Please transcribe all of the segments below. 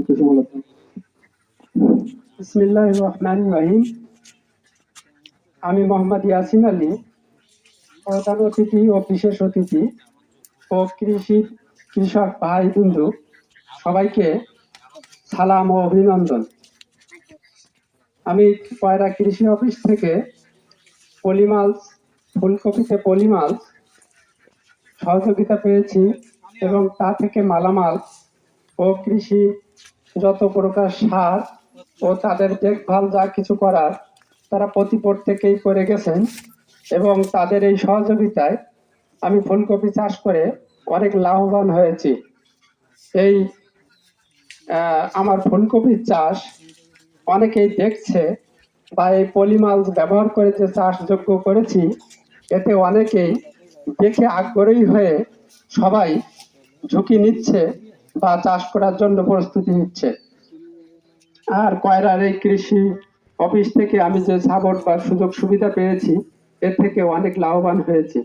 কিছু বলার জন্য। বিসমিল্লাহির রহমানির রহিম। আমি মোহাম্মদ ইয়াসিন আলী, প্রধান অতিথি ও বিশেষ অতিথি ও কৃষক ভাই বন্ধু সবাইকে সালাম ও অভিনন্দন। আমি কয়রা কৃষি অফিস থেকে পলিমালস, ফুলকপিতে পলিমালস সহযোগিতা পেয়েছি এবং তা থেকে মালামাল ও কৃষি যত প্রকার সার ও তাদের দেখভাল যা কিছু করার তারা প্রতি প্রত্যেকেই করে গেছেন এবং তাদের এই সহযোগিতায় আমি ফুলকপি চাষ করে অনেক লাভবান হয়েছি। এই আমার ফুলকপির চাষ অনেকেই দেখছে বা এই পলিমালস ব্যবহার করে যে চাষযোগ্য করেছি এতে অনেকেই দেখে আগ্রহী হয়ে সবাই ঝুঁকি নিচ্ছে বা চাষ করার জন্য প্রস্তুতি নিচ্ছে। আর কয়রার এই কৃষি অফিস থেকে আমি যে সাপোর্ট বা সুযোগ সুবিধা পেয়েছি এর থেকে অনেক লাভবান হয়েছি।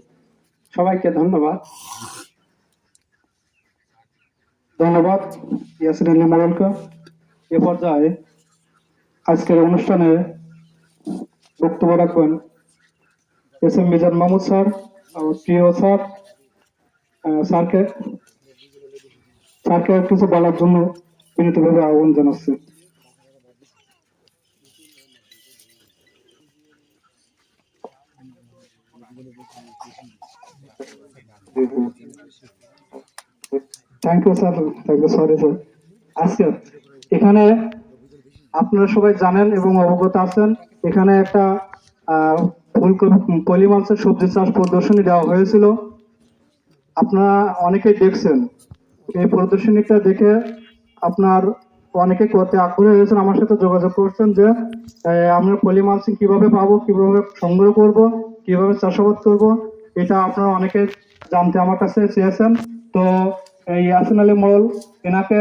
সবাইকে ধন্যবাদ। ধন্যবাদ ইয়াসিন আলী মোড়লকে। এ পর্যায়ে আজকের অনুষ্ঠানে বক্তব্য রাখবেন S M Mizan Mahmud sir, আমার প্রিয় স্যার। স্যারকে কিছু বলার জন্য বিনীতভাবে আহ্বান জানাচ্ছি। Thank you sir, thank you, sorry sir. আজকে এখানে আপনারা সবাই জানেন এবং অবগত আছেন, এখানে একটা ফুলকপি পলিমালসের সবজি চাষ প্রদর্শনী দেওয়া হয়েছিল। আপনারা অনেকেই দেখছেন। এই প্রদর্শনীটা দেখে আপনার অনেকে করতে আগ্রহী হয়েছেন, আমার সাথে যোগাযোগ করছেন যে আমরা পলিমালসিং কিভাবে পাবো, কিভাবে সংগ্রহ করব, কিভাবে চাষাবাদ করব, এটা আপনারা অনেকে জানতে আমার কাছে চেয়েছেন। তো এই ইয়াসিন আলী মোড়ল এনাকে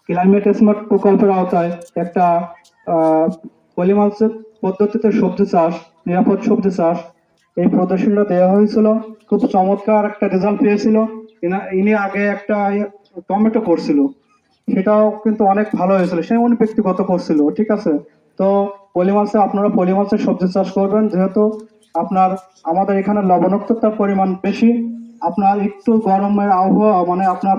ক্লাইমেট স্মার্ট প্রকল্পের আওতায় একটা পলিমালসের পদ্ধতিতে সবজি চাষ, নিরাপদ সবজি চাষ, এই প্রদর্শনীটা দেওয়া হয়েছিল। খুব চমৎকার একটা রেজাল্ট পেয়েছিল। ইনি আগে একটা টমেটো করছিল, সেটাও কিন্তু অনেক ভালো হয়েছিল, সে উনি ব্যক্তিগত করছিল, ঠিক আছে। তো পলিমালসে আপনারা পলিমালসের সবজি চাষ করবেন, যেহেতু আপনার আমাদের এখানে লবণাক্ততার পরিমাণ বেশি। আপনার একটু গরমের আবহাওয়া মানে আপনার